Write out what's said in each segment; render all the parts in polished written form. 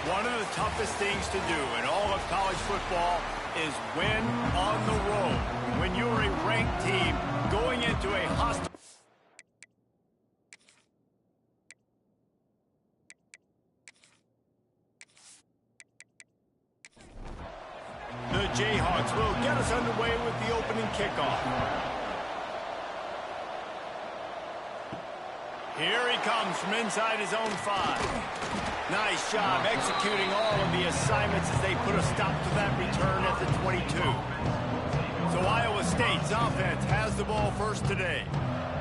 One of the toughest things to do in all of college football is win on the road. When you're a ranked team going into a hostile... The Jayhawks will get us underway with the opening kickoff. Here he comes from inside his own 5. Nice job executing all of the assignments as they put a stop to that return at the 22. So Iowa State's offense has the ball first today.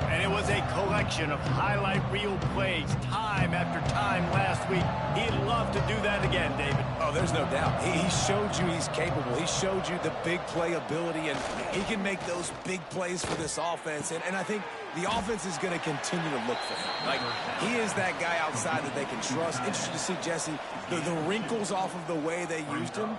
And it was a collection of highlight reel plays time after time last week. He'd love to do that again, David. Oh, there's no doubt. He showed you he's capable. He showed you the big play ability, and he can make those big plays for this offense. And I think the offense is going to continue to look for him. Like, he is that guy outside that they can trust. Interested to see, Jesse, the wrinkles off of the way they used him,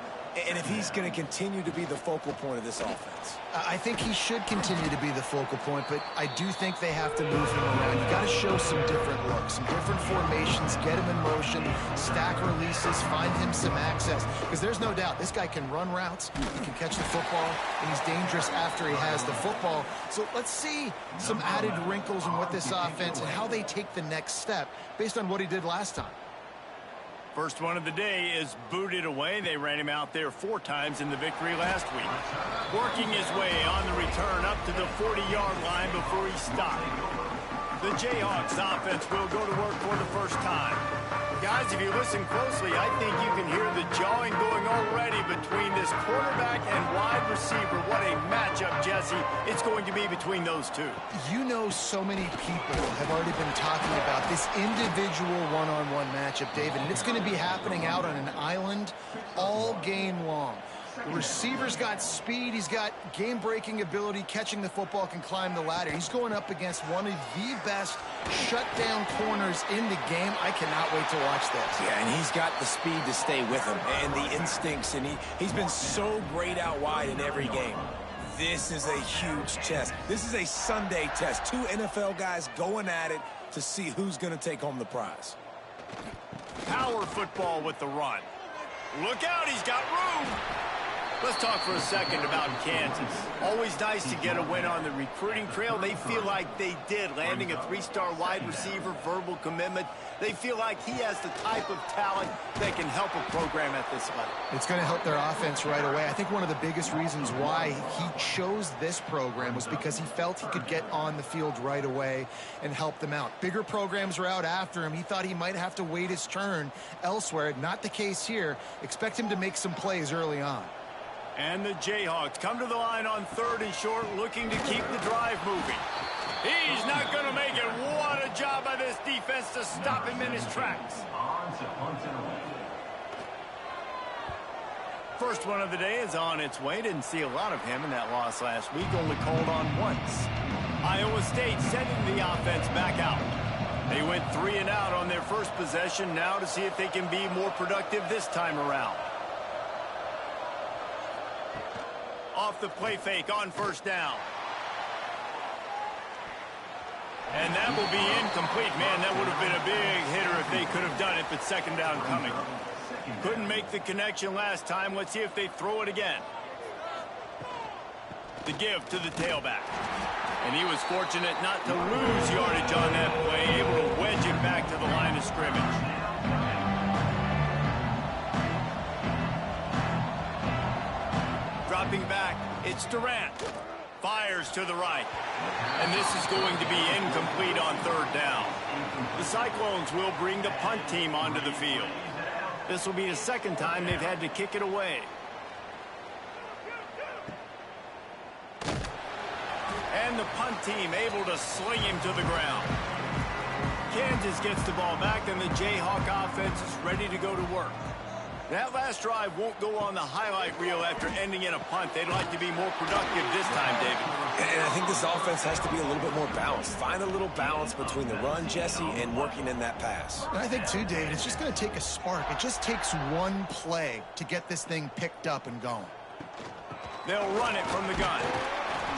and if he's going to continue to be the focal point of this offense. I think he should continue to be the focal point, but I do think they have to move him around. You got to show some different looks, some different formations, get him in motion, stack releases, find him some access. Because there's no doubt, this guy can run routes, he can catch the football, and he's dangerous after he has the football. So let's see some added wrinkles in what this offense and how they take the next step based on what he did last time. First one of the day is booted away. They ran him out there 4 times in the victory last week. Working his way on the return up to the 40-yard line before he stopped. The Jayhawks offense will go to work for the first time. Guys, if you listen closely, I think you can hear the jawing going already between this quarterback and wide receiver. What a matchup, Jesse, it's going to be between those two. You know, so many people have already been talking about this individual one-on-one matchup, David, and it's going to be happening out on an island all game long. The receiver's got speed, he's got game-breaking ability, catching the football, can climb the ladder. He's going up against one of the best shutdown corners in the game. I cannot wait to watch this. Yeah, and he's got the speed to stay with him and the instincts, and he's been so great out wide in every game. This is a huge test. This is a Sunday test. 2 NFL guys going at it to see who's going to take home the prize. Power football with the run. Look out, he's got room. Let's talk for a second about Kansas. Always nice to get a win on the recruiting trail. They feel like they did, landing a 3-star wide receiver, verbal commitment. They feel like he has the type of talent that can help a program at this level. It's going to help their offense right away. I think one of the biggest reasons why he chose this program was because he felt he could get on the field right away and help them out. Bigger programs were out after him. He thought he might have to wait his turn elsewhere. Not the case here. Expect him to make some plays early on. And the Jayhawks come to the line on 3rd and short, looking to keep the drive moving. He's not going to make it. What a job by this defense to stop him in his tracks. First one of the day is on its way. Didn't see a lot of him in that loss last week. Only called on once. Iowa State sending the offense back out. They went 3 and out on their first possession. Now to see if they can be more productive this time around. Off the play fake on 1st down. And that will be incomplete. Man, that would have been a big hitter if they could have done it, but 2nd down coming. Couldn't make the connection last time. Let's see if they throw it again. The give to the tailback. And he was fortunate not to lose yardage on that play, able to wedge it back to the line of scrimmage. Dropping back, it's Durant. Fires to the right. And this is going to be incomplete on 3rd down. The Cyclones will bring the punt team onto the field. This will be the 2nd time they've had to kick it away. And the punt team able to sling him to the ground. Kansas gets the ball back, and the Jayhawk offense is ready to go to work. That last drive won't go on the highlight reel after ending in a punt. They'd like to be more productive this time, David. And I think this offense has to be a little bit more balanced. Find a little balance between the run, Jesse, and working in that pass. And I think, too, David, it's just going to take a spark. It just takes one play to get this thing picked up and going. They'll run it from the gun.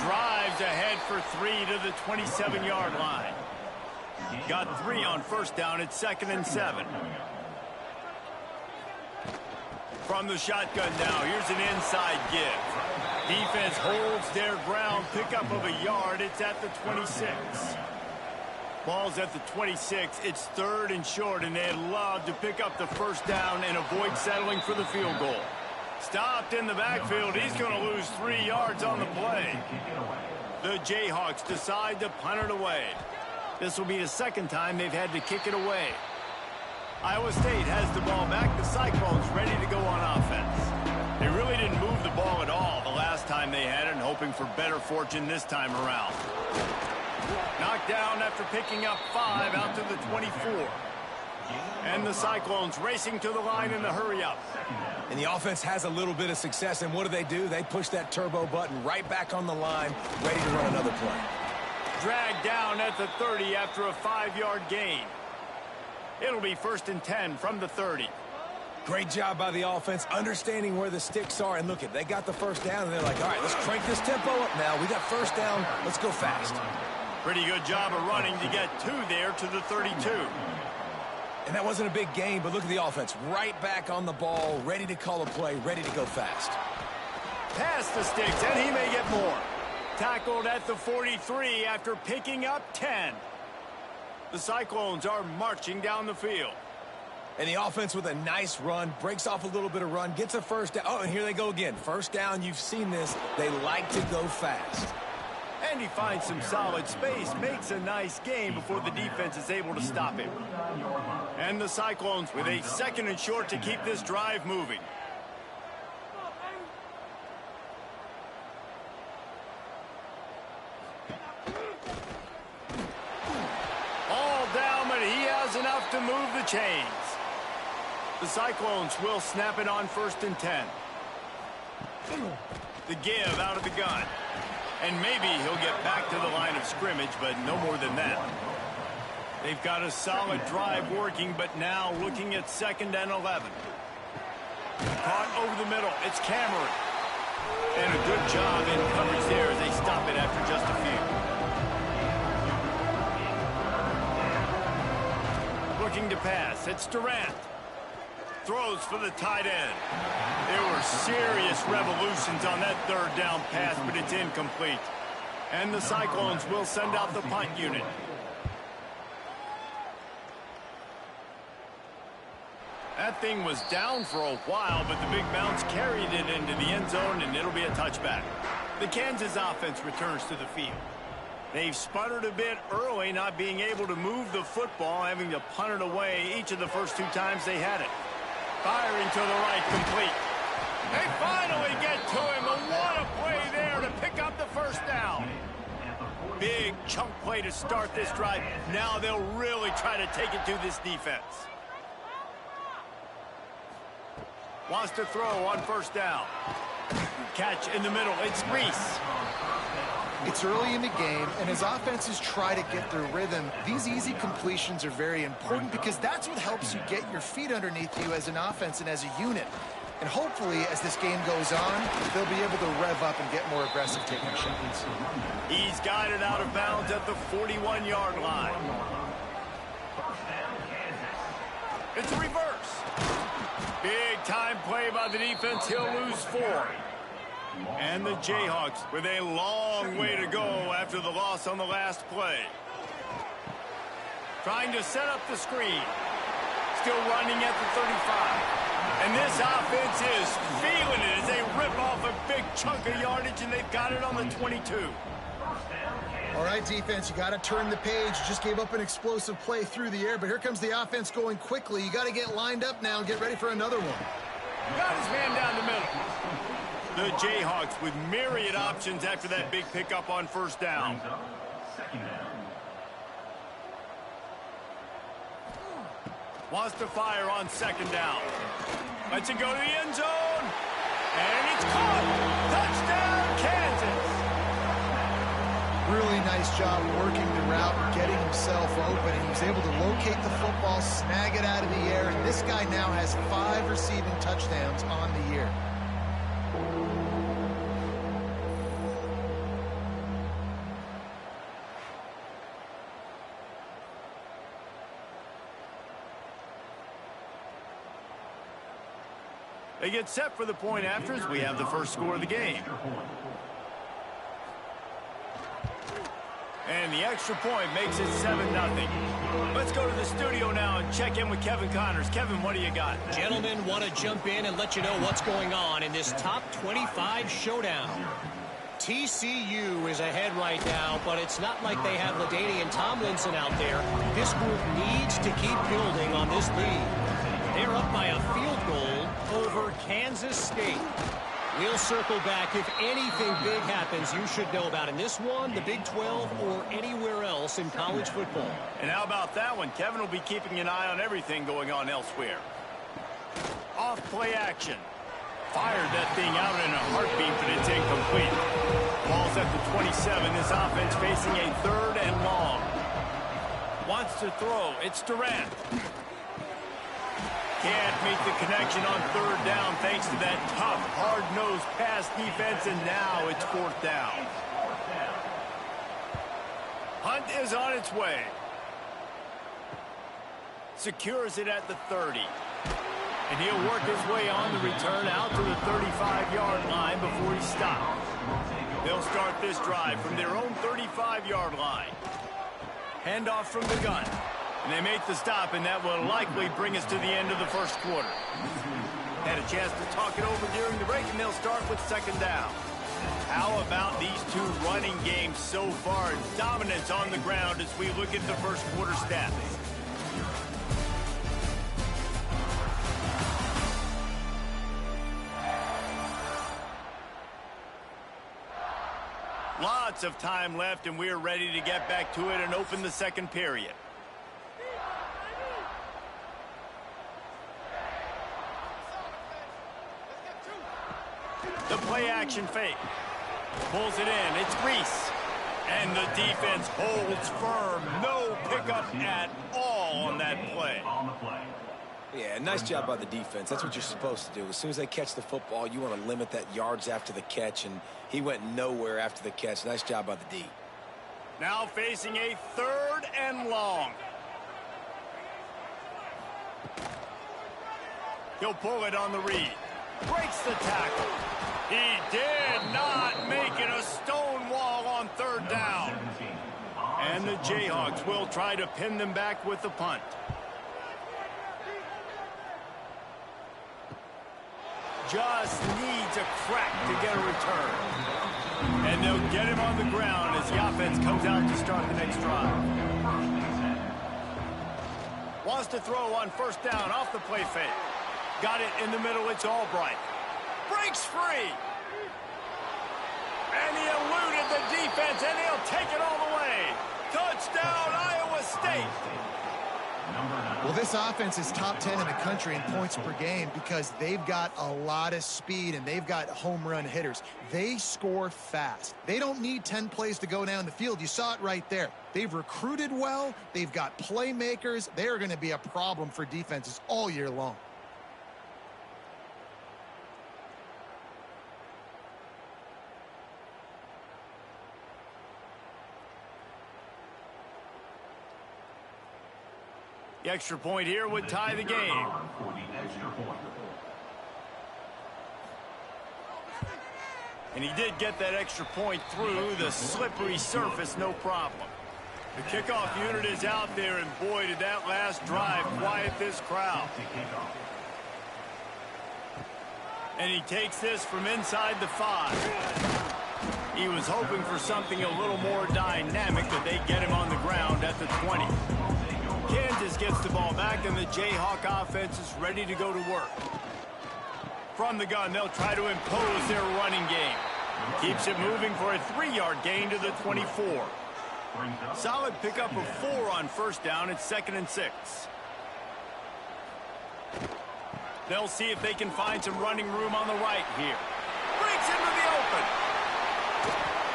Drives ahead for 3 to the 27-yard line. Got 3 on 1st down. It's 2nd and 7. From the shotgun now, here's an inside give. Defense holds their ground, pickup of a yard. It's at the 26. Ball's at the 26. It's 3rd and short, and they'd love to pick up the first down and avoid settling for the field goal. Stopped in the backfield. He's going to lose 3 yards on the play. The Jayhawks decide to punt it away. This will be the second time they've had to kick it away. Iowa State has the ball back. The Cyclones ready to go on offense. They really didn't move the ball at all the last time they had it, and hoping for better fortune this time around. Knocked down after picking up 5 out to the 24. And the Cyclones racing to the line in the hurry-up. And the offense has a little bit of success, and what do? They push that turbo button right back on the line, ready to run another play. Dragged down at the 30 after a 5-yard gain. It'll be 1st and 10 from the 30. Great job by the offense, understanding where the sticks are. And look, they got the first down, and they're like, all right, let's crank this tempo up now. We got first down. Let's go fast. Pretty good job of running to get 2 there to the 32. And that wasn't a big gain, but look at the offense. Right back on the ball, ready to call a play, ready to go fast. Past the sticks, and he may get more. Tackled at the 43 after picking up 10. The Cyclones are marching down the field. And the offense with a nice run, breaks off a little bit of run, gets a first down. Oh, and here they go again. First down, you've seen this. They like to go fast. And he finds some solid space, makes a nice gain before the defense is able to stop him. And the Cyclones with a 2nd and short to keep this drive moving. All down, but he has enough to move the chains. The Cyclones will snap it on 1st and 10. The give out of the gun. And maybe he'll get back to the line of scrimmage, but no more than that. They've got a solid drive working, but now looking at 2nd and 11. Caught over the middle. It's Cameron. And a good job in coverage there as they stop it after just a few. Looking to pass. It's Durant. Throws for the tight end. There were serious revolutions on that 3rd down pass, but it's incomplete. And the Cyclones will send out the punt unit. That thing was down for a while, but the big bounce carried it into the end zone, and it'll be a touchback. The Kansas offense returns to the field. They've sputtered a bit early, not being able to move the football, having to punt it away each of the first 2 times they had it. Firing to the right, complete. They finally get to him, and what a play there to pick up the first down. Big chunk play to start this drive. Now they'll really try to take it to this defense. Wants to throw on 1st down. Catch in the middle. It's Reese. It's early in the game, and as offenses try to get their rhythm, these easy completions are very important because that's what helps you get your feet underneath you as an offense and as a unit. And hopefully, as this game goes on, they'll be able to rev up and get more aggressive taking shots. He's got it out of bounds at the 41-yard line. It's a reverse. Big time play by the defense. He'll lose 4. And the Jayhawks with a long way to go after the loss on the last play. Trying to set up the screen. Still running at the 35. And this offense is feeling it as they rip off a big chunk of yardage, and they've got it on the 22. All right, defense, you got to turn the page. You just gave up an explosive play through the air, but here comes the offense going quickly. You got to get lined up now and get ready for another one. Got his man down the middle. The Jayhawks with myriad options after that big pickup on 1st down. Wants to fire on 2nd down. Lets it go to the end zone. And it's caught. Touchdown, Kansas. Really nice job working the route and getting himself open. He was able to locate the football, snag it out of the air, and this guy now has 5 receiving touchdowns on the year. They get set for the point after as we have the first score of the game. And the extra point makes it 7-0. Let's go to the studio now and check in with Kevin Connors. Kevin, what do you got? Gentlemen, want to jump in and let you know what's going on in this top 25 showdown. TCU is ahead right now, but it's not like they have LaDainian Tomlinson out there. This group needs to keep building on this lead. They're up by a field goal over Kansas State. We'll circle back. If anything big happens, you should know about in this one, the Big 12, or anywhere else in college football. And how about that one? Kevin will be keeping an eye on everything going on elsewhere. Off play action. Fired that thing out in a heartbeat, but it's incomplete. Ball's at the 27. This offense facing a 3rd and long. Wants to throw. It's Durant. Can't meet the connection on 3rd down thanks to that tough, hard-nosed pass defense, and now it's 4th down. Hunt is on its way. Secures it at the 30. And he'll work his way on the return out to the 35-yard line before he stops. They'll start this drive from their own 35-yard line. Handoff from the gun. And they make the stop, and that will likely bring us to the end of the first quarter. Had a chance to talk it over during the break, and they'll start with 2nd down. How about these two running games so far? Dominance on the ground as we look at the first quarter stats. Lots of time left, and we're ready to get back to it and open the second period. The play action fake. Pulls it in. It's Reese. And the defense holds firm. No pickup at all on that play. Yeah, nice job by the defense. That's what you're supposed to do. As soon as they catch the football, you want to limit that yards after the catch, and he went nowhere after the catch. Nice job by the D. Now facing a 3rd and long. He'll pull it on the read. Breaks the tackle. He did not make it a stone wall on 3rd down. And the Jayhawks will try to pin them back with the punt. Just needs a crack to get a return. And they'll get him on the ground as the offense comes out to start the next drive. Wants to throw on 1st down off the play fake. Got it in the middle. It's Albright. Breaks free. And he eluded the defense, and he'll take it all the way. Touchdown, Iowa State. Well, this offense is top 10 in the country in points per game because they've got a lot of speed and they've got home run hitters. They score fast. They don't need 10 plays to go down the field. You saw it right there. They've recruited well. They've got playmakers. They are going to be a problem for defenses all year long. The extra point here would tie the game. And he did get that extra point through the slippery surface, no problem. The kickoff unit is out there, and boy, did that last drive quiet this crowd. And he takes this from inside the 5. He was hoping for something a little more dynamic, but they get him on the ground at the 20. Kansas gets the ball back, and the Jayhawk offense is ready to go to work. From the gun, they'll try to impose their running game. Keeps it moving for a 3-yard gain to the 24. Solid pickup of 4 on 1st down. It's 2nd and 6. They'll see if they can find some running room on the right here. Breaks into the open.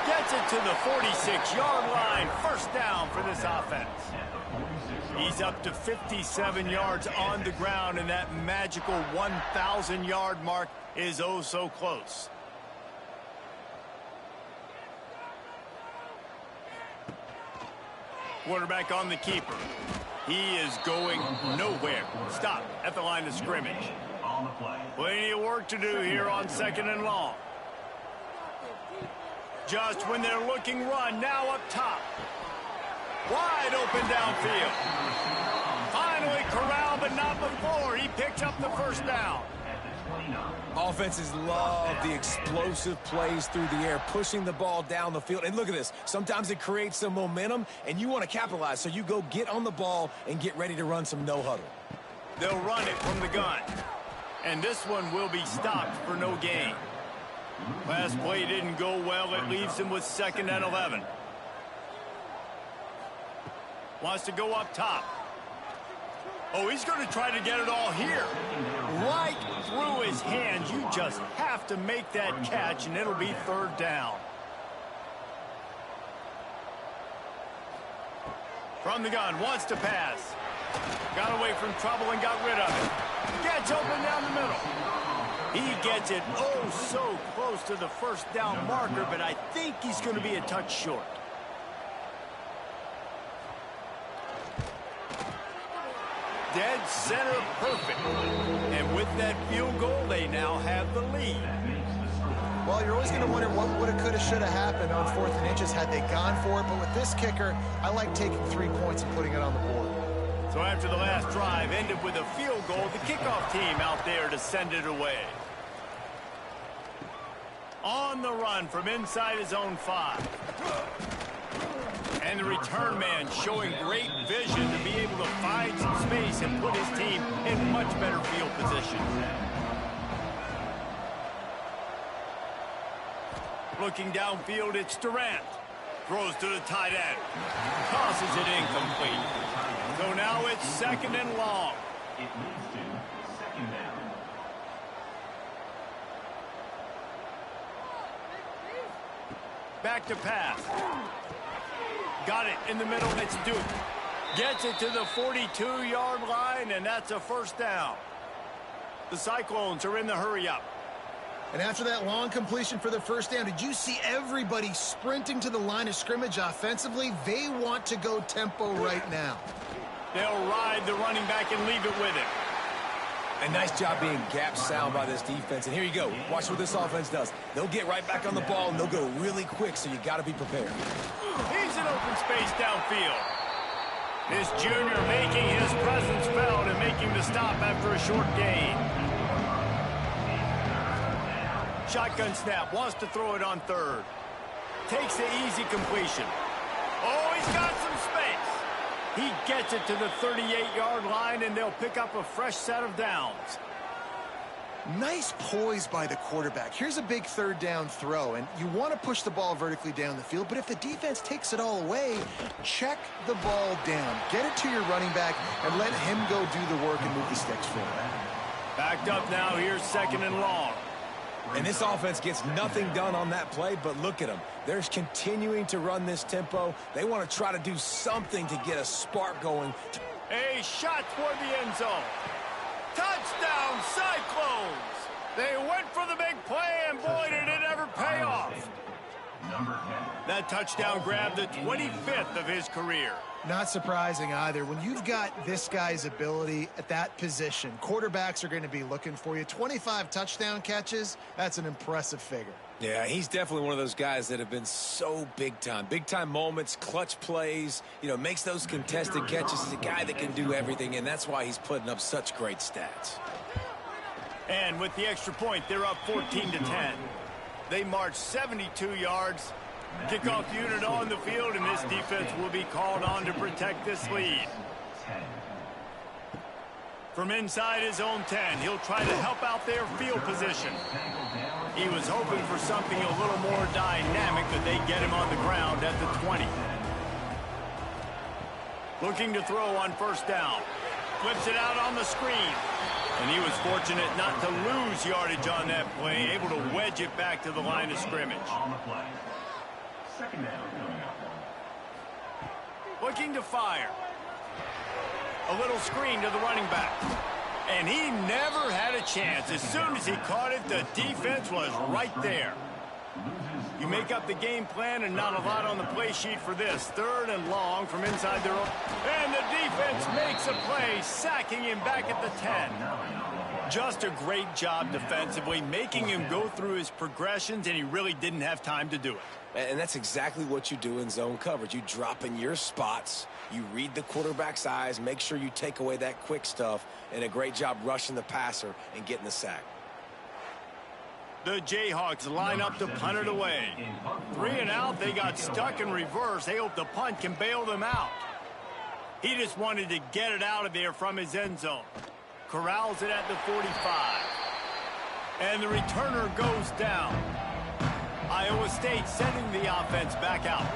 Gets it to the 46-yard line. 1st down for this offense. He's up to 57 yards on the ground, and that magical 1,000-yard mark is oh so close. Quarterback on the keeper. He is going nowhere. Stop at the line of scrimmage. Plenty of work to do here on 2nd and long. Just when they're looking run, now up top. Wide open downfield. Finally corralled, but not before. He picks up the first down. Offenses love the explosive plays through the air, pushing the ball down the field. And look at this. Sometimes it creates some momentum, and you want to capitalize. So you go get on the ball and get ready to run some no huddle. They'll run it from the gun. And this one will be stopped for no gain. Last play didn't go well. It leaves him with 2nd and 11. Wants to go up top. Oh, he's going to try to get it all here. Right through his hands. You just have to make that catch, and it'll be 3rd down. From the gun, wants to pass. Got away from trouble and got rid of it. Gets open down the middle. He gets it oh so close to the 1st down marker, but I think he's going to be a touch short. Dead center perfect. And with that field goal, they now have the lead. Well, you're always going to wonder what woulda, coulda, shoulda happened on 4th and inches had they gone for it. But with this kicker, I like taking 3 points and putting it on the board. So after the last drive ended with a field goal, the kickoff team out there to send it away. On the run from inside his own 5. And the return man showing great vision to be able to find some space and put his team in much better field position. Looking downfield, it's Durant. Throws to the tight end. Tosses it incomplete. So now it's 2nd and long. It leads to 2nd down. Back to pass. Got it in the middle. It's Duke. Gets it to the 42-yard line, and that's a 1st down. The Cyclones are in the hurry-up. And after that long completion for the 1st down, did you see everybody sprinting to the line of scrimmage offensively? They want to go tempo right now. They'll ride the running back and leave it with him. A nice job being gap sound by this defense. And here you go. Watch what this offense does. They'll get right back on the ball, and they'll go really quick, so you got to be prepared. He's in open space downfield. This junior making his presence felt and making the stop after a short gain. Shotgun snap. Wants to throw it on 3rd. Takes the easy completion. Oh, he's got some space. He gets it to the 38-yard line, and they'll pick up a fresh set of downs. Nice poise by the quarterback. Here's a big 3rd down throw, and you want to push the ball vertically down the field, but if the defense takes it all away, check the ball down. Get it to your running back and let him go do the work and move the sticks forward. Backed up now. Here's 2nd and long. And this offense gets nothing done on that play, but look at them. They're continuing to run this tempo. They want to try to do something to get a spark going. A shot toward the end zone. Touchdown, Cyclones! They went for the big play, and boy, did it ever pay off. That touchdown grabbed the 25th of his career. Not surprising either. When you've got this guy's ability at that position, quarterbacks are going to be looking for you. 25 touchdown catches, that's an impressive figure. Yeah, he's definitely one of those guys that have been so big time. Big time moments, clutch plays, makes those contested catches. He's a guy that can do everything, and that's why he's putting up such great stats. And with the extra point, they're up 14-10. They march 72 yards. Kickoff unit on the field, and this defense will be called on to protect this lead. From inside his own 10, he'll try to help out their field position. He was hoping for something a little more dynamic, but they get him on the ground at the 20. Looking to throw on 1st down. Flips it out on the screen. And he was fortunate not to lose yardage on that play, able to wedge it back to the line of scrimmage. On the play. 2nd down coming up. Looking to fire. A little screen to the running back. And he never had a chance. As soon as he caught it, the defense was right there. You make up the game plan, and not a lot on the play sheet for this. 3rd and long from inside their own. And the defense makes a play, sacking him back at the 10. Just a great job defensively, making him go through his progressions, and he really didn't have time to do it. And that's exactly what you do in zone coverage. You drop in your spots, you read the quarterback's eyes, make sure you take away that quick stuff, and a great job rushing the passer and getting the sack. The Jayhawks line up to punt it away. 3 and out, they got stuck in reverse. They hope the punt can bail them out. He just wanted to get it out of there from his end zone. Corrals it at the 45. And the returner goes down. Iowa State sending the offense back out.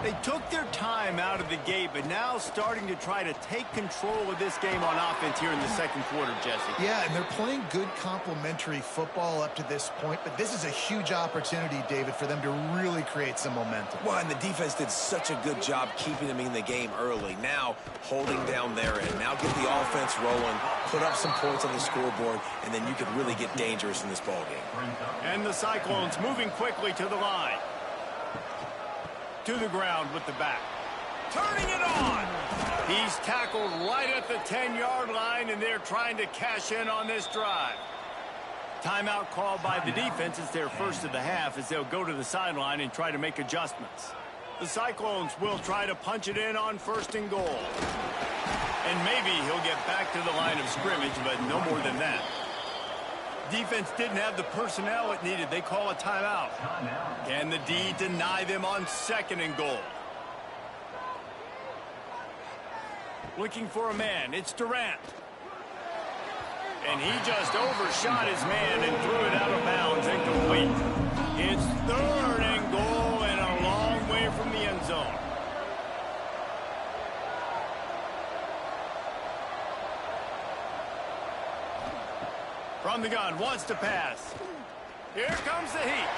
They took their time out of the gate, but now starting to try to take control of this game on offense here in the second quarter, Jesse. Yeah, and they're playing good complementary football up to this point, but this is a huge opportunity, David, for them to really create some momentum. Well, and the defense did such a good job keeping them in the game early. Now, holding down their end. Now get the offense rolling, put up some points on the scoreboard, and then you can really get dangerous in this ballgame. And the Cyclones moving quickly to the line. To the ground with the back. Turning it on. He's tackled right at the 10-yard line, and they're trying to cash in on this drive. Timeout called by the defense. It's their first of the half as they'll go to the sideline and try to make adjustments. The Cyclones will try to punch it in on 1st and goal. And maybe he'll get back to the line of scrimmage, but no more than that. Defense didn't have the personnel it needed. They call a timeout. Can the D deny them on 2nd and goal? Looking for a man. It's Durant. And he just overshot his man and threw it out of bounds, incomplete. It's 3rd and goal and a long way from the end zone. From the gun, wants to pass. Here comes the Heat.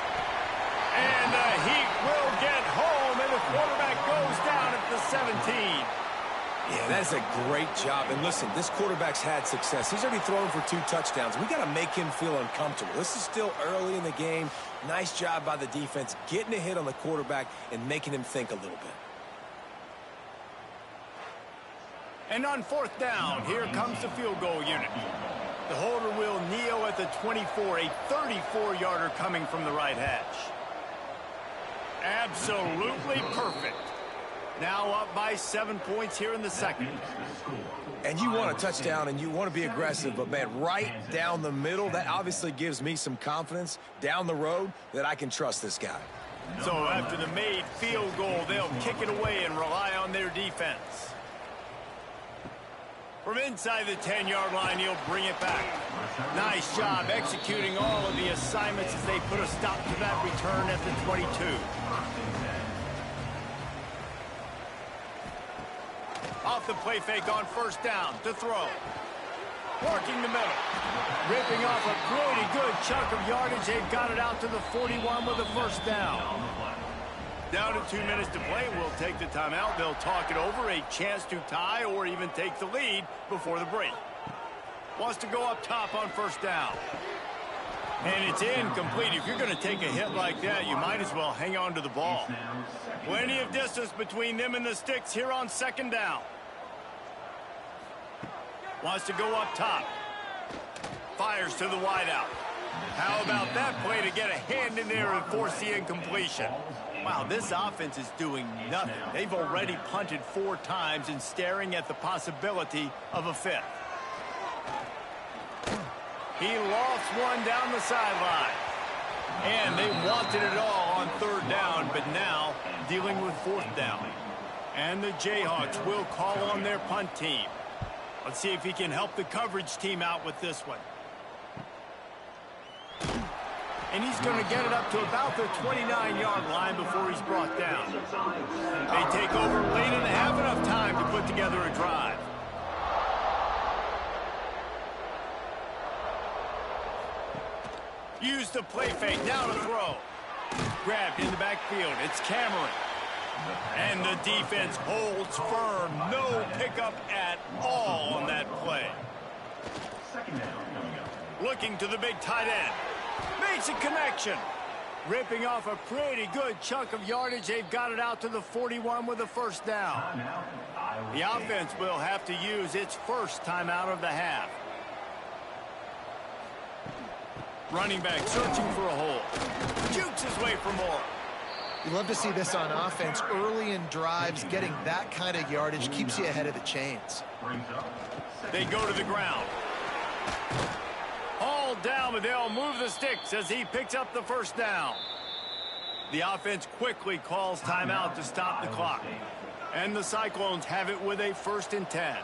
And the Heat will get home, and the quarterback goes down at the 17. Yeah, that's a great job. And listen, this quarterback's had success. He's already thrown for 2 touchdowns. We got to make him feel uncomfortable. This is still early in the game. Nice job by the defense, getting a hit on the quarterback and making him think a little bit. And on 4th down, here comes the field goal unit. The holder will kneel at the 24, a 34-yarder coming from the right hash. Absolutely perfect. Now up by 7 points here in the second. And you want a touchdown and you want to be aggressive, but man, right down the middle, that obviously gives me some confidence down the road that I can trust this guy. So after the made field goal, they'll kick it away and rely on their defense. From inside the 10-yard line, he'll bring it back. Nice job executing all of the assignments as they put a stop to that return at the 22. Off the play fake on 1st down to throw. Working the middle. Ripping off a pretty good chunk of yardage. They've got it out to the 41 with a 1st down. Down to 2 minutes to play. We'll take the timeout. They'll talk it over. A chance to tie or even take the lead before the break. Wants to go up top on 1st down. And it's incomplete. If you're going to take a hit like that, you might as well hang on to the ball. Plenty of distance between them and the sticks here on 2nd down. Wants to go up top. Fires to the wideout. How about that play to get a hand in there and force the incompletion? Wow, this offense is doing nothing. They've already punted 4 times and staring at the possibility of a 5th. He lofts one down the sideline. And they wanted it all on 3rd down, but now dealing with 4th down. And the Jayhawks will call on their punt team. Let's see if he can help the coverage team out with this one. And he's going to get it up to about the 29-yard line before he's brought down. They take over late and have enough time to put together a drive. Use the play fake, now to throw. Grabbed in the backfield, it's Cameron. And the defense holds firm. No pickup at all on that play. Looking to the big tight end. Makes a connection. Ripping off a pretty good chunk of yardage. They've got it out to the 41 with a 1st down. The offense will have to use its first timeout of the half. Running back searching for a hole. Jukes his way for more. You love to see this on offense. Early in drives, getting that kind of yardage keeps you ahead of the chains. They go to the ground. Hauled down, but they'll move the sticks as he picks up the first down. The offense quickly calls timeout to stop the clock. And the Cyclones have it with a 1st and 10.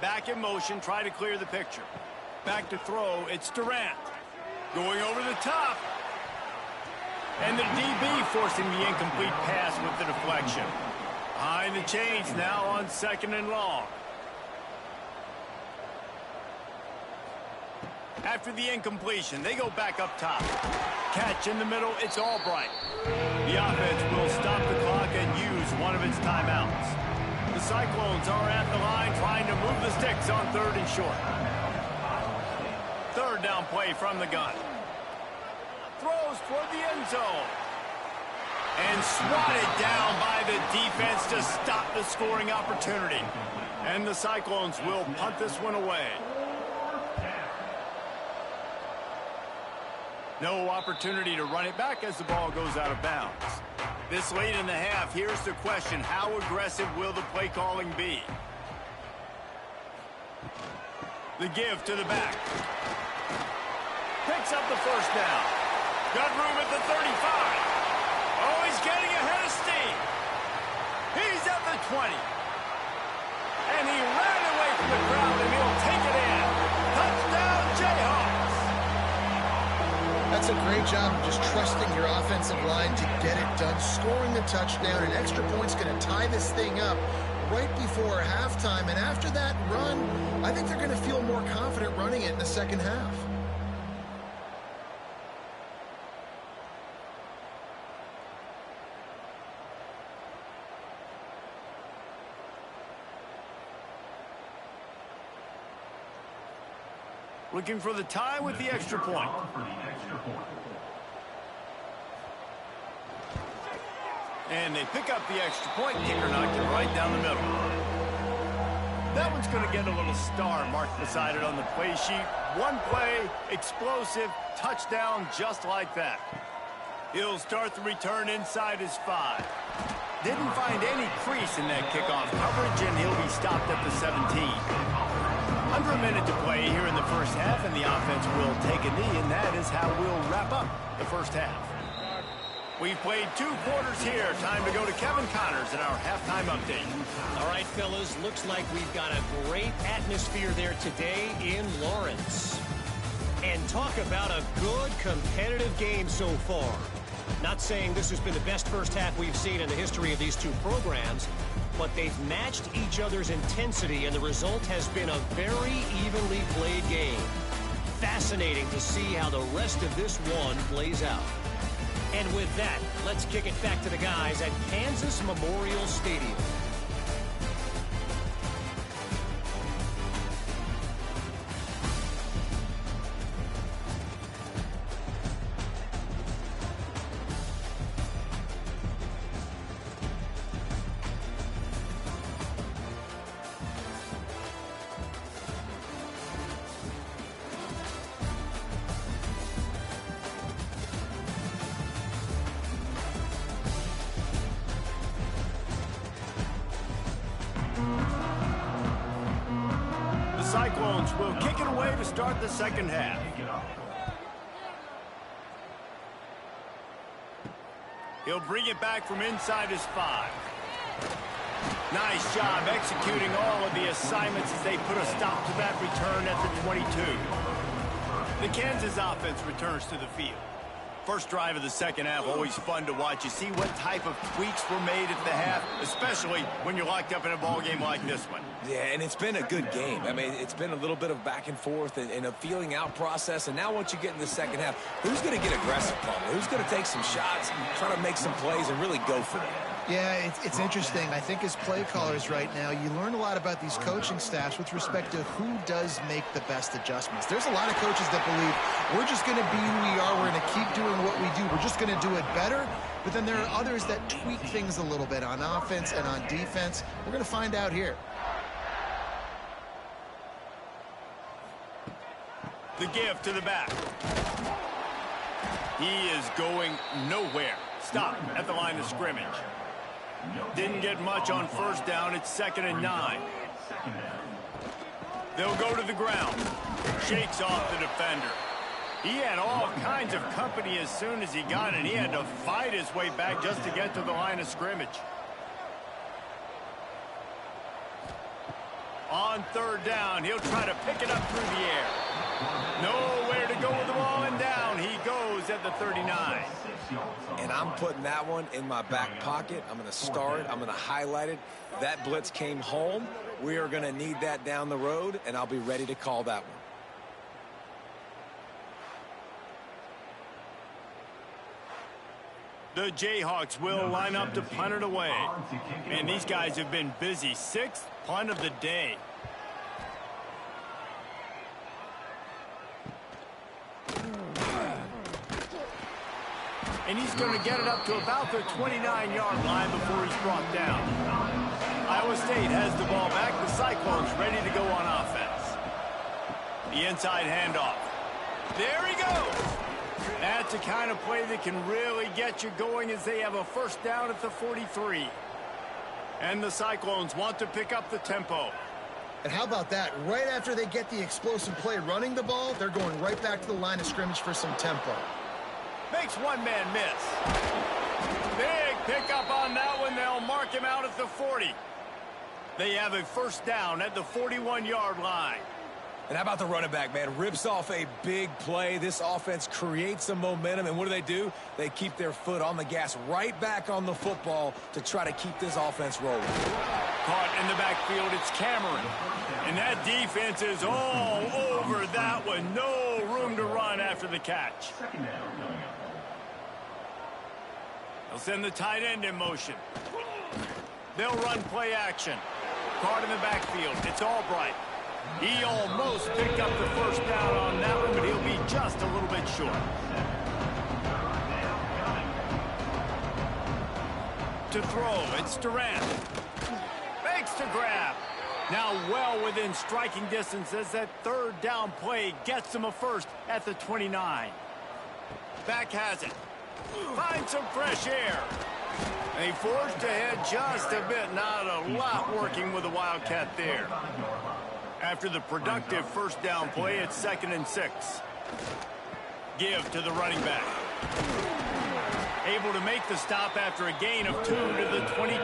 Back in motion, try to clear the picture. Back to throw, it's Durant. Going over the top. And the DB forcing the incomplete pass with the deflection. Behind the chains now on 2nd and long. After the incompletion, they go back up top. Catch in the middle, it's Albright. The offense will stop the clock and use one of its timeouts. The Cyclones are at the line trying to move the sticks on 3rd and short. 3rd down play from the gun. Throws toward the end zone. And swatted down by the defense to stop the scoring opportunity. And the Cyclones will punt this one away. No opportunity to run it back as the ball goes out of bounds. This late in the half, here's the question. How aggressive will the play calling be? The give to the back. Picks up the first down. Got room at the 35. Oh, he's getting ahead of steam. He's at the 20. And he ran away from the crowd, and he'll take it in. Touchdown, Jayhawks. That's a great job of just trusting your offensive line to get it done. Scoring the touchdown, an extra point's going to tie this thing up right before halftime. And after that run, I think they're going to feel more confident running it in the second half. Looking for the tie with the extra point. And they pick up the extra point. Kicker knocked it right down the middle. That one's going to get a little star marked beside it on the play sheet. One play, explosive, touchdown just like that. He'll start the return inside his 5. Didn't find any crease in that kickoff coverage, and he'll be stopped at the 17. Under a minute to play here in the first half, and the offense will take a knee, and that is how we'll wrap up the first half. We've played 2 quarters here. Time to go to Kevin Connors in our halftime update. All right, fellas, looks like we've got a great atmosphere there today in Lawrence. And talk about a good competitive game so far. Not saying this has been the best first half we've seen in the history of these 2 programs, but they've matched each other's intensity, and the result has been a very evenly played game. Fascinating to see how the rest of this one plays out. And with that, let's kick it back to the guys at Kansas Memorial Stadium. Cyclones will kick it away to start the second half. He'll bring it back from inside his 5. Nice job executing all of the assignments as they put a stop to that return at the 22. The Kansas offense returns to the field. First drive of the second half, always fun to watch. You see what type of tweaks were made at the half, especially when you're locked up in a ball game like this one. Yeah, and it's been a good game. I mean, it's been a little bit of back and forth and a feeling out process. And now once you get in the second half, who's going to get aggressive, Palmer? Who's going to take some shots, try to make some plays, and really go for it? Yeah, it's interesting. I think as play callers right now, you learn a lot about these coaching staffs with respect to who does make the best adjustments. There's a lot of coaches that believe we're just going to be who we are. We're going to keep doing what we do. We're just going to do it better. But then there are others that tweak things a little bit on offense and on defense. We're going to find out here. The give to the back. He is going nowhere. Stop at the line of scrimmage. Didn't get much on first down. It's 2nd and 9. They'll go to the ground. Shakes off the defender. He had all kinds of company as soon as he got it. He had to fight his way back just to get to the line of scrimmage. On 3rd down, he'll try to pick it up through the air. Nowhere to go with the ball, and down he goes at the 39. And I'm putting that one in my back pocket. I'm going to star it. I'm going to highlight it. That blitz came home. We are going to need that down the road, and I'll be ready to call that one. The Jayhawks will line up to punt it away. And these guys have been busy. 6th punt of the day. And he's going to get it up to about the 29-yard line before he's brought down. Iowa State has the ball back. The Cyclones ready to go on offense. The inside handoff. There he goes. That's the kind of play that can really get you going as they have a 1st down at the 43. And the Cyclones want to pick up the tempo. And how about that? Right after they get the explosive play running the ball, they're going right back to the line of scrimmage for some tempo. Makes one man miss. Big pickup on that one. They'll mark him out at the 40. They have a 1st down at the 41-yard line. And how about the running back, man? Rips off a big play. This offense creates some momentum, and what do? They keep their foot on the gas right back on the football to try to keep this offense rolling. Caught in the backfield, it's Cameron. And that defense is all over that one. No room to run after the catch. They'll send the tight end in motion. They'll run play action. Caught in the backfield, it's Albright. He almost picked up the 1st down on that one, but he'll be just a little bit short. To throw, it's Durant. Makes the grab. Now well within striking distance as that 3rd down play gets him a 1st at the 29. Back has it. Finds some fresh air. They forged ahead just a bit. Not a lot working with the Wildcat there. After the productive 1st down play, it's 2nd and 6. Give to the running back. Able to make the stop after a gain of 2 to the 22.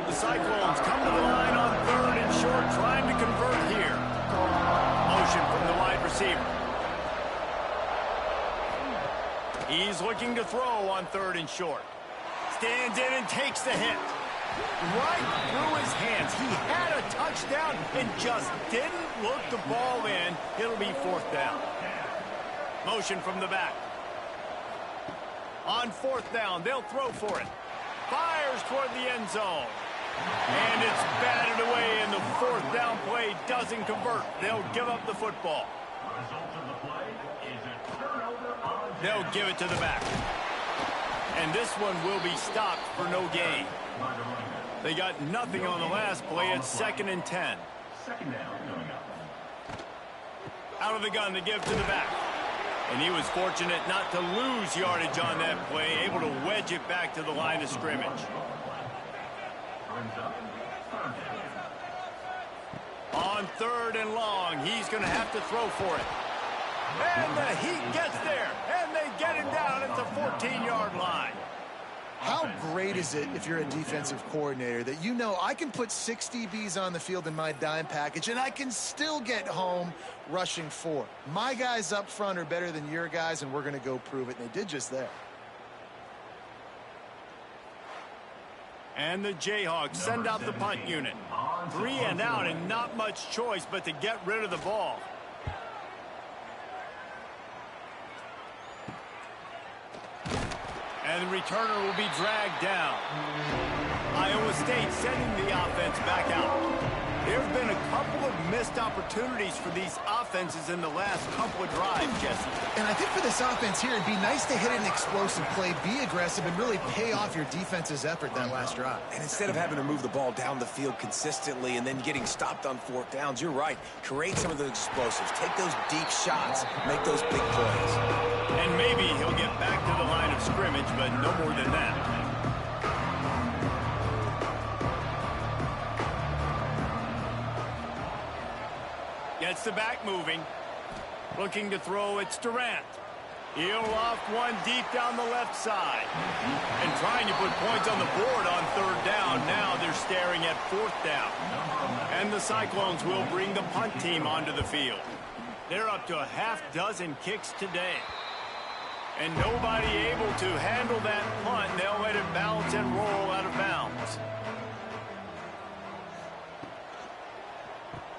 The Cyclones come to the line on 3rd and short, trying to convert here. Motion from the wide receiver. He's looking to throw on 3rd and short. Stands in and takes the hit. Right through his hands. He had a touchdown and just didn't look the ball in. It'll be 4th down. Motion from the back. On 4th down, they'll throw for it. Fires toward the end zone. And it's batted away, and the 4th down play doesn't convert. They'll give up the football. They'll give it to the back. And this one will be stopped for no gain. They got nothing on the last play. It's 2nd and 10. Out of the gun to give to the back. And he was fortunate not to lose yardage on that play, able to wedge it back to the line of scrimmage. On 3rd and long, he's going to have to throw for it. And the Heat gets there, and they get him down at the 14-yard line. How great is it if you're a defensive coordinator that you know I can put 6 DBs on the field in my dime package and I can still get home rushing 4. My guys up front are better than your guys, and we're going to go prove it, and they did just that. And the Jayhawks send out the punt unit. 3 and out, and not much choice but to get rid of the ball. And the returner will be dragged down. Iowa State sending the offense back out. There have been a couple of missed opportunities for these offenses in the last couple of drives, Jesse. And I think for this offense here, it'd be nice to hit an explosive play, be aggressive, and really pay off your defense's effort that last drive. And instead of having to move the ball down the field consistently and then getting stopped on fourth downs, you're right. Create some of those explosives. Take those deep shots. Make those big plays. And maybe he'll get back to the line of scrimmage, but no more than that. Gets the back moving. Looking to throw, it's Durant. He'll loft one deep down the left side. And trying to put points on the board on third down. Now they're staring at fourth down. And the Cyclones will bring the punt team onto the field. They're up to a half-dozen kicks today. And nobody able to handle that punt. They'll let it bounce and roll out of bounds.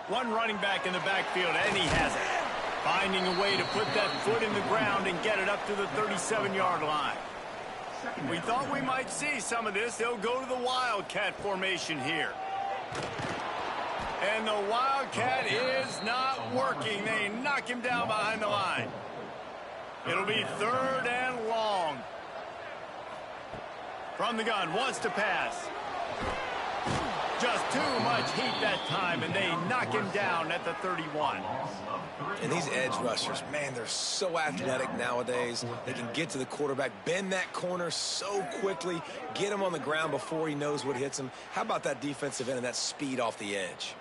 One running back in the backfield, and he has it. Finding a way to put that foot in the ground and get it up to the 37-yard line. We thought we might see some of this. They'll go to the Wildcat formation here. And the Wildcat is not working. They knock him down behind the line. It'll be third and long. From the gun, wants to pass. Just too much heat that time, and they knock him down at the 31. And these edge rushers, man, they're so athletic nowadays. They can get to the quarterback, bend that corner so quickly, get him on the ground before he knows what hits him. How about that defensive end and that speed off the edge?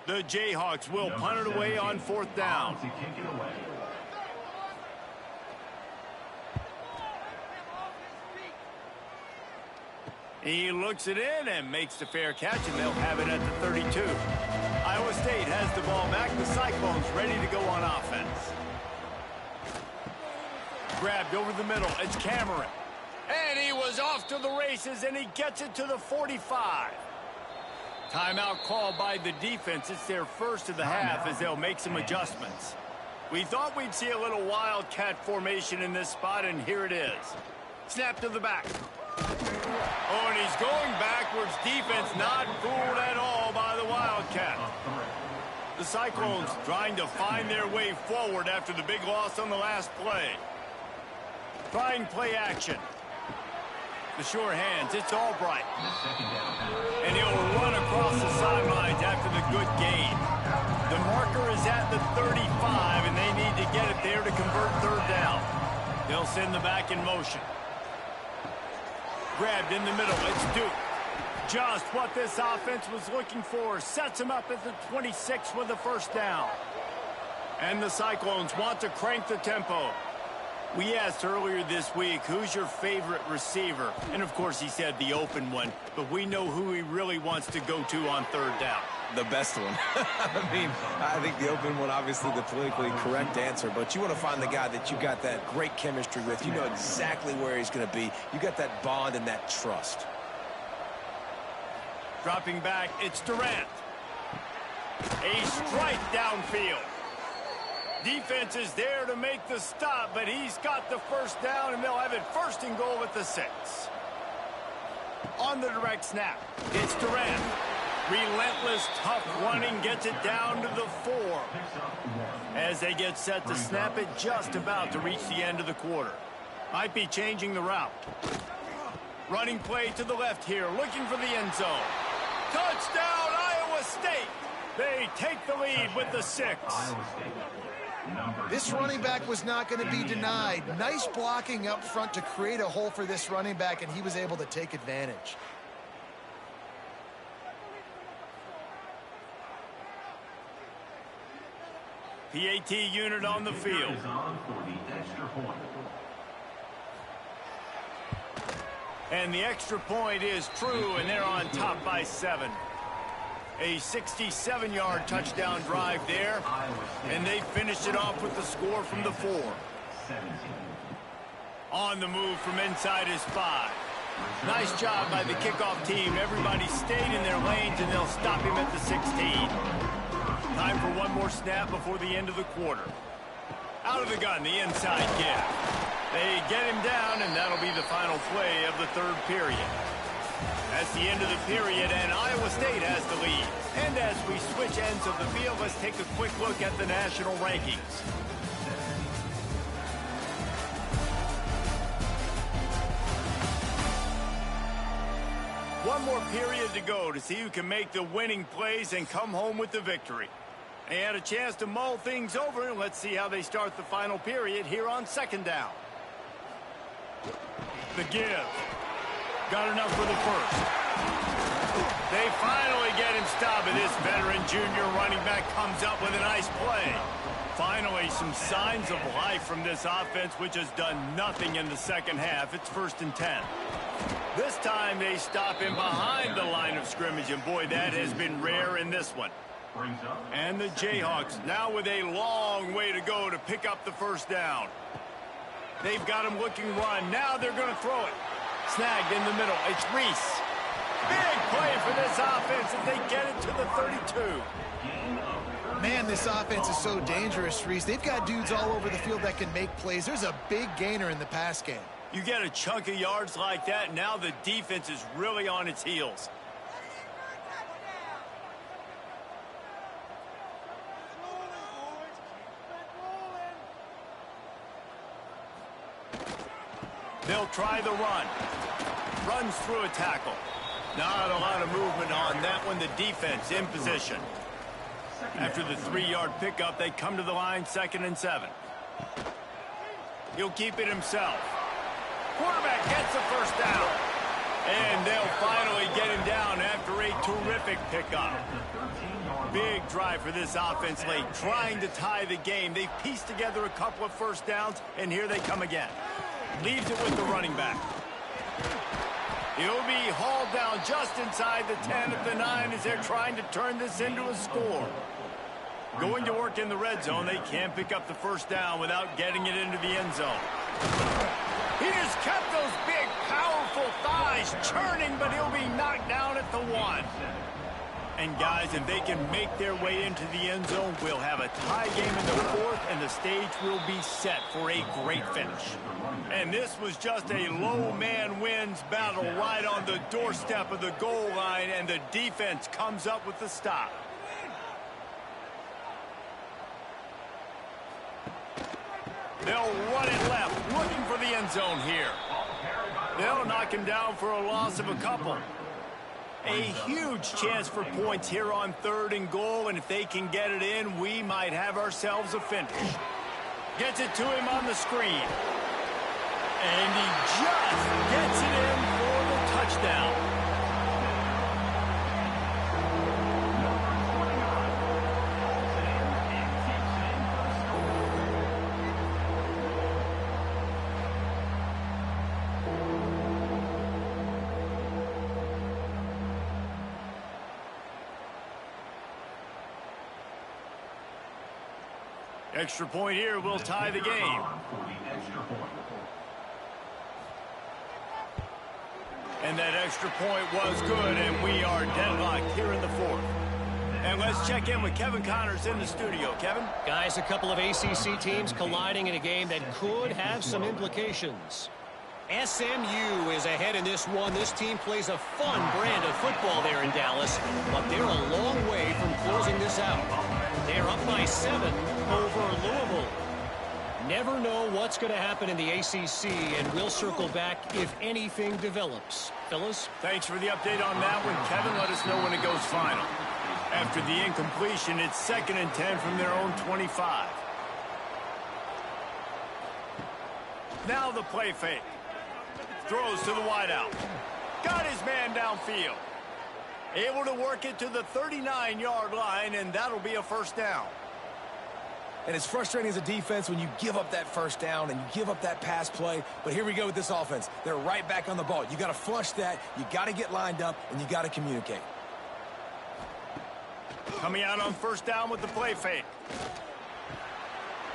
The Jayhawks will punt it away on fourth down. He looks it in and makes the fair catch, and they'll have it at the 32. Iowa State has the ball back. The Cyclones ready to go on offense. Grabbed over the middle. It's Cameron. And he was off to the races, and he gets it to the 45. Timeout called by the defense. It's their first of the half as they'll make some adjustments. We thought we'd see a little Wildcat formation in this spot, and here it is. Snap to the back. Oh, and he's going backwards. Defense not fooled at all by the Wildcat. The Cyclones trying to find their way forward after the big loss on the last play. Trying play action. The sure hands, it's Albright. And he'll run across the sidelines after the good gain. The marker is at the 35, and they need to get it there to convert third down. They'll send the back in motion. Grabbed in the middle, it's Duke. Just what this offense was looking for. Sets him up at the 26 with the first down. And the Cyclones want to crank the tempo. We asked earlier this week, who's your favorite receiver? And of course he said the open one, but we know who he really wants to go to on third down. The best one. I think the open one, obviously the politically correct answer, but you want to find the guy that you got that great chemistry with. You know exactly where he's going to be. You got that bond and that trust. Dropping back, it's Durant. A strike downfield. Defense is there to make the stop, but he's got the first down, and they'll have it first and goal at the 6. On the direct snap, it's Durant. Relentless, tough running, gets it down to the 4. As they get set to snap it, just about to reach the end of the quarter. Might be changing the route. Running play to the left here, looking for the end zone. Touchdown, Iowa State! They take the lead with the 6. This running back was not going to be denied. Nice blocking up front to create a hole for this running back, and he was able to take advantage. PAT unit on the field. And the extra point is true, and they're on top by 7. A 67-yard touchdown drive there, and they finished it off with the score from the 4. On the move from inside his 5. Nice job by the kickoff team. Everybody stayed in their lanes, and they'll stop him at the 16. Time for one more snap before the end of the quarter. Out of the gun, the inside give. They get him down, and that'll be the final play of the third period. That's the end of the period, and Iowa State has the lead. And as we switch ends of the field, let's take a quick look at the national rankings. One more period to go to see who can make the winning plays and come home with the victory. They had a chance to mull things over, and let's see how they start the final period here on second down. The give. Got enough for the first. They finally get him stopped, and this veteran junior running back comes up with a nice play. Finally, some signs of life from this offense, which has done nothing in the second half. It's 1st and 10. This time they stop him behind the line of scrimmage, and boy, that has been rare in this one. And the Jayhawks now with a long way to go to pick up the first down. They've got him looking run. Now they're going to throw it. Snagged in the middle. It's Reese. Big play for this offense if they get it to the 32. Man, this offense is so dangerous, Reese. They've got dudes all over the field that can make plays. There's a big gainer in the pass game. You get a chunk of yards like that, now the defense is really on its heels. They'll try the run. Runs through a tackle. Not a lot of movement on that one. The defense in position. After the 3-yard pickup, they come to the line, 2nd and 7. He'll keep it himself. Quarterback gets the first down. And they'll finally get him down after a terrific pickup. Big drive for this offense late, trying to tie the game. They've pieced together a couple of first downs, and here they come again. Leaves it with the running back. He'll be hauled down just inside the 10 at the 9 as they're trying to turn this into a score. Going to work in the red zone. They can't pick up the first down without getting it into the end zone. He just kept those big, powerful thighs churning, but he'll be knocked down at the 1. And guys, if they can make their way into the end zone, we'll have a tie game in the 4th, and the stage will be set for a great finish. And this was just a low man wins battle right on the doorstep of the goal line, and the defense comes up with the stop. They'll run it left, looking for the end zone here. They'll knock him down for a loss of a couple. A huge chance for points here on 3rd and goal, and if they can get it in, we might have ourselves a finish. Gets it to him on the screen. And he just gets it in for the touchdown. Extra point here will tie the game. And that extra point was good, and we are deadlocked here in the 4th. And let's check in with Kevin Connors in the studio. Kevin? Guys, a couple of ACC teams colliding in a game that could have some implications. SMU is ahead in this one. This team plays a fun brand of football there in Dallas, but they're a long way from closing this out. They're up by 7 over Louisville. Never know what's going to happen in the ACC, and we'll circle back if anything develops. Fellas? Thanks for the update on that one, Kevin. Let us know when it goes final. After the incompletion, it's 2nd and 10 from their own 25. Now the play fake. Throws to the wideout. Got his man downfield. Able to work it to the 39-yard line, and that'll be a first down. And it's frustrating as a defense when you give up that first down and you give up that pass play. But here we go with this offense. They're right back on the ball. You got to flush that. You got to get lined up, and you got to communicate. Coming out on first down with the play fake.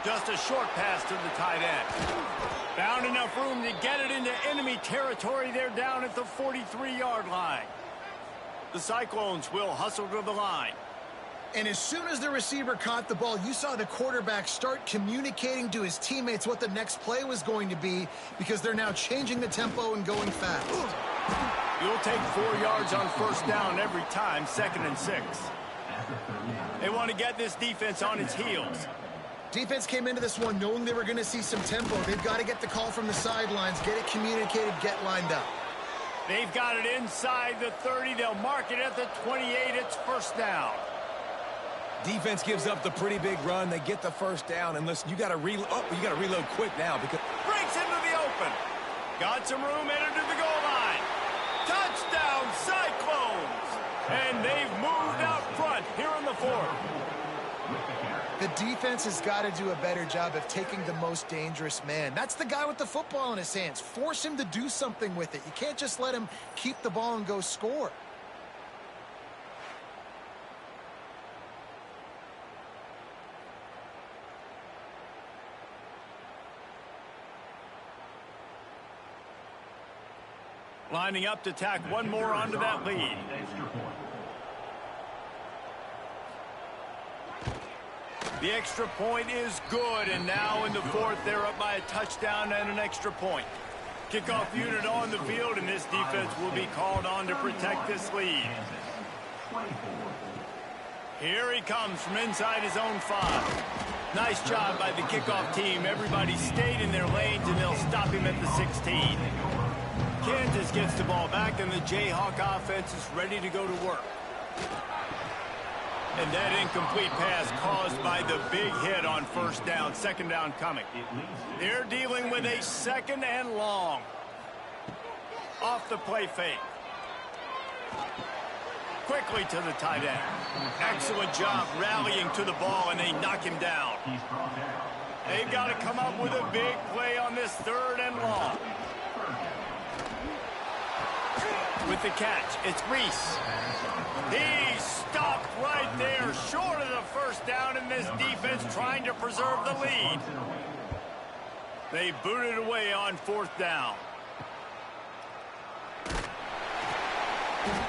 Just a short pass to the tight end. Found enough room to get it into enemy territory. They're down at the 43-yard line. The Cyclones will hustle to the line. And as soon as the receiver caught the ball, you saw the quarterback start communicating to his teammates what the next play was going to be because they're now changing the tempo and going fast. You'll take 4 yards on first down every time, 2nd and 6. They want to get this defense on its heels. Defense came into this one knowing they were going to see some tempo. They've got to get the call from the sidelines, get it communicated, get lined up. They've got it inside the 30. They'll mark it at the 28. It's first down. Defense gives up the pretty big run. They get the first down. And listen, you got to reload quick now because Breaks into the open. Got some room, headed to the goal line. Touchdown, Cyclones. And they've moved out front here in the 4th. The defense has got to do a better job of taking the most dangerous man. That's the guy with the football in his hands. Force him to do something with it. You can't just let him keep the ball and go score. Lining up to tack one more onto that lead. The extra point is good, and now in the 4th, they're up by a touchdown and an extra point. Kickoff unit on the field, and this defense will be called on to protect this lead. Here he comes from inside his own 5. Nice job by the kickoff team. Everybody stayed in their lanes, and they'll stop him at the 16. Kansas gets the ball back, and the Jayhawk offense is ready to go to work. And that incomplete pass caused by the big hit on first down. 2nd down coming. They're dealing with a 2nd and long. Off the play fake. Quickly to the tight end. Excellent job rallying to the ball, and they knock him down. They've got to come up with a big play on this 3rd and long. With the catch, it's Reese. He stopped right there, short of the first down, and this defense trying to preserve the lead. They booted away on 4th down.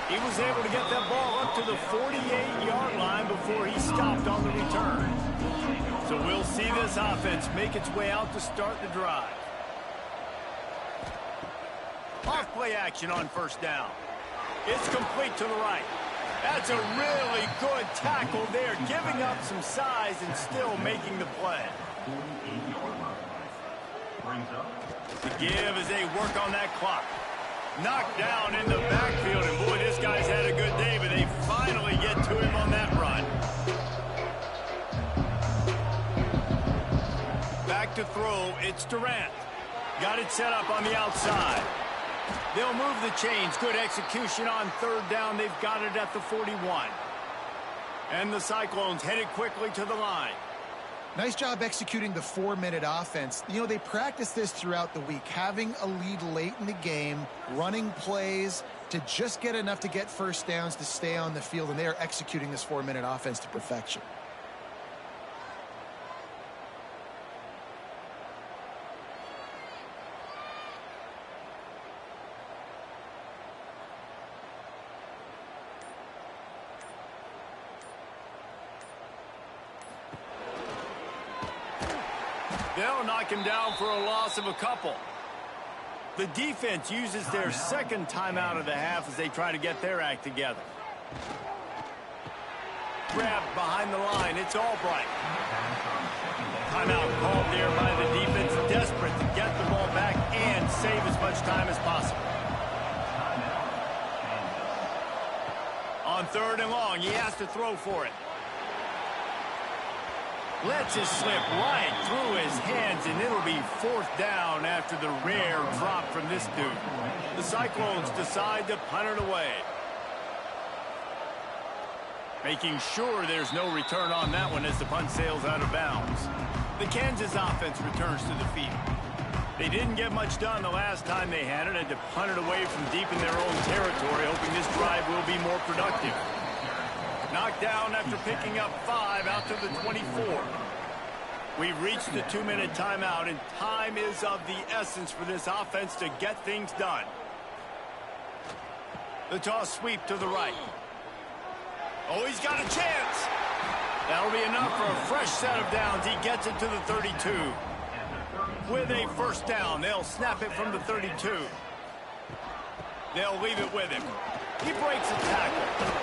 He was able to get that ball up to the 48-yard line before he stopped on the return. So we'll see this offense make its way out to start the drive. Off play action on first down. It's complete to the right. That's a really good tackle there, giving up some size and still making the play. The give as they work on that clock. Knocked down in the backfield, and boy, this guy's had a good day, but they finally get to him on that run. Back to throw, it's Durant. Got it set up on the outside. They'll move the chains. Good execution on 3rd down. They've got it at the 41. And the Cyclones headed quickly to the line. Nice job executing the 4-minute offense. You know, they practice this throughout the week, having a lead late in the game, running plays to just get enough to get first downs to stay on the field, and they are executing this 4-minute offense to perfection. They'll knock him down for a loss of a couple. The defense uses their 2nd timeout of the half as they try to get their act together. Grabbed behind the line. It's Albright. Timeout called there by the defense, desperate to get the ball back and save as much time as possible. On 3rd and long, he has to throw for it. Lets it slip right through his hands, and it'll be 4th down after the rare drop from this dude. The Cyclones decide to punt it away. Making sure there's no return on that one as the punt sails out of bounds. The Kansas offense returns to the field. They didn't get much done the last time they had it, and to punt it away from deep in their own territory, hoping this drive will be more productive. Knocked down after picking up 5 out to the 24. We've reached the 2-minute timeout, and time is of the essence for this offense to get things done. The toss sweep to the right. Oh, he's got a chance. That'll be enough for a fresh set of downs. He gets it to the 32. With a first down, they'll snap it from the 32. They'll leave it with him. He breaks a tackle.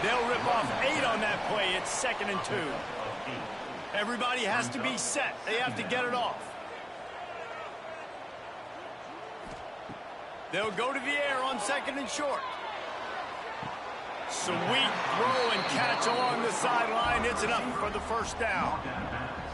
They'll rip off 8 on that play. It's 2nd and 2. Everybody has to be set. They have to get it off. They'll go to the air on 2nd and short. Sweet throw and catch along the sideline. It's enough for the first down.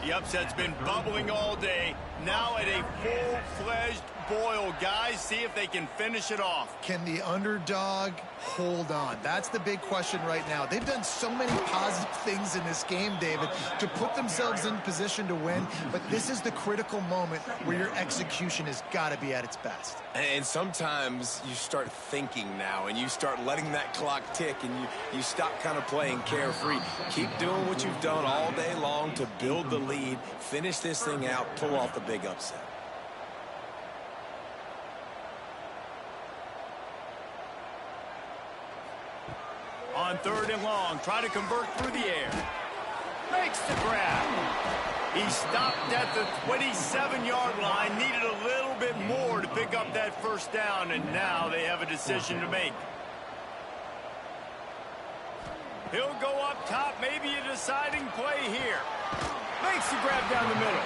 The upset's been bubbling all day. Now at a full-fledged boil. Guys, see if they can finish it off. Can the underdog hold on? That's the big question right now. They've done so many positive things in this game, David, to put themselves in position to win. But this is the critical moment where your execution has got to be at its best. And sometimes you start thinking now, and you start letting that clock tick, and you stop kind of playing carefree. Keep doing what you've done all day long to build the lead, finish this thing out, pull off the big upset. On 3rd and long, try to convert through the air. Makes the grab. He stopped at the 27-yard line, needed a little bit more to pick up that first down, and now they have a decision to make. He'll go up top, maybe a deciding play here. Makes the grab down the middle.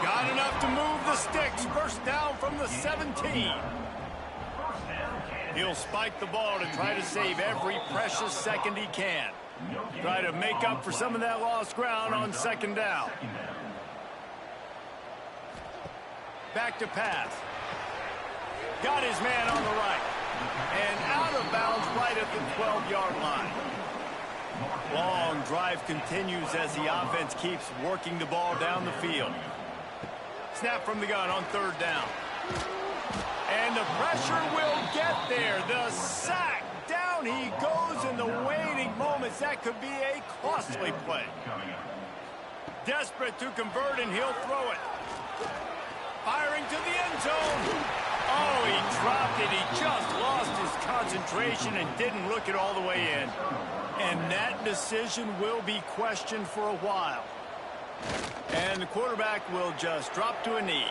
Got enough to move the sticks. First down from the 17. He'll spike the ball to try to save every precious second he can. Try to make up for some of that lost ground on 2nd down. Back to pass. Got his man on the right. And out of bounds right at the 12-yard line. Long drive continues as the offense keeps working the ball down the field. Snap from the gun on 3rd down. And the pressure will get there. The sack. Down he goes in the waiting moments. That could be a costly play. Desperate to convert, and he'll throw it. Firing to the end zone. Oh, he dropped it. He just lost his concentration and didn't look it all the way in. And that decision will be questioned for a while. And the quarterback will just drop to a knee.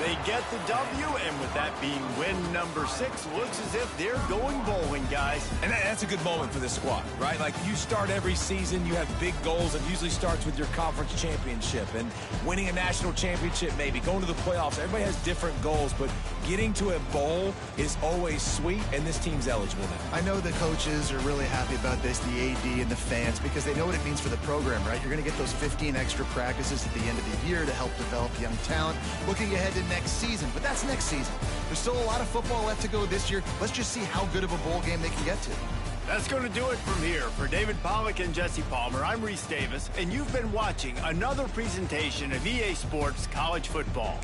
They get the W, and with that being win number 6, looks as if they're going bowling, guys. And that's a good moment for this squad, right? Like, you start every season, you have big goals. It usually starts with your conference championship and winning a national championship, maybe going to the playoffs. Everybody has different goals, but getting to a bowl is always sweet, and this team's eligible now. I know the coaches are really happy about this, the AD and the fans, because they know what it means for the program, right? You're going to get those 15 extra practices at the end of the year to help develop young talent. Looking ahead to next season, but that's next season. There's still a lot of football left to go this year. Let's just see how good of a bowl game they can get to. That's going to do it from here. For David Pollack and Jesse Palmer, I'm Reese Davis, and you've been watching another presentation of EA Sports College Football.